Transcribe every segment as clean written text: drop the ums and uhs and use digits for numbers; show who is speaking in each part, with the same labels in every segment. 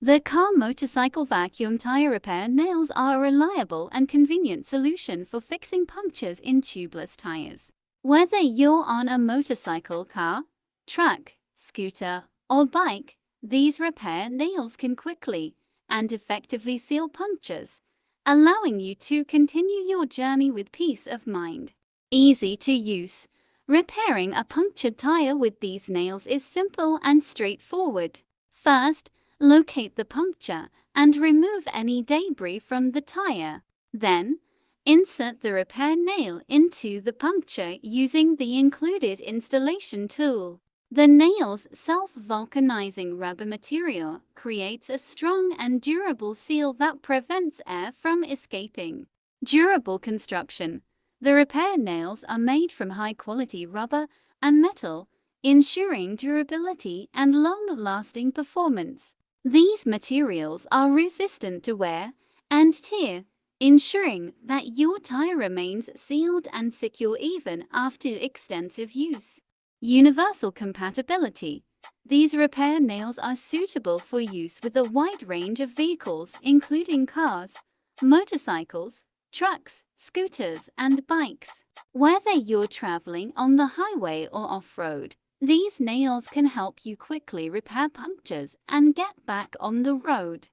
Speaker 1: The car motorcycle vacuum tire repair nails are a reliable and convenient solution for fixing punctures in tubeless tires. Whether you're on a motorcycle, car, truck, scooter, or bike, these repair nails can quickly and effectively seal punctures, allowing you to continue your journey with peace of mind. Easy to use. Repairing a punctured tire with these nails is simple and straightforward. First, locate the puncture and remove any debris from the tire. Then, insert the repair nail into the puncture using the included installation tool. The nail's self-vulcanizing rubber material creates a strong and durable seal that prevents air from escaping. Durable construction. The repair nails are made from high-quality rubber and metal, ensuring durability and long-lasting performance. These materials are resistant to wear and tear, ensuring that your tire remains sealed and secure even after extensive use. Universal compatibility. These repair nails are suitable for use with a wide range of vehicles, including cars, motorcycles, trucks, scooters, and bikes. Whether you're traveling on the highway or off-road, these nails can help you quickly repair punctures and get back on the road.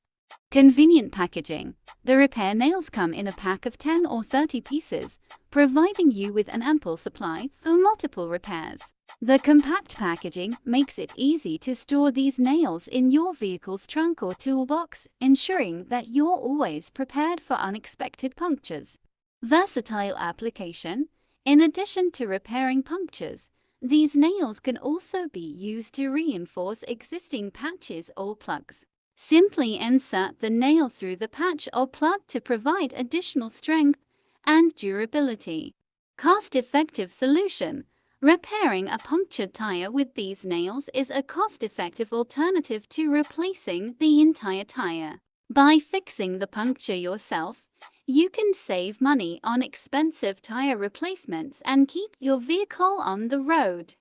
Speaker 1: Convenient packaging. The repair nails come in a pack of 10 or 30 pieces, providing you with an ample supply for multiple repairs. The compact packaging makes it easy to store these nails in your vehicle's trunk or toolbox, ensuring that you're always prepared for unexpected punctures. Versatile application. In addition to repairing punctures, these nails can also be used to reinforce existing patches or plugs. Simply insert the nail through the patch or plug to provide additional strength and durability. Cost-effective solution. Repairing a punctured tire with these nails is a cost-effective alternative to replacing the entire tire. By fixing the puncture yourself, you can save money on expensive tire replacements and keep your vehicle on the road.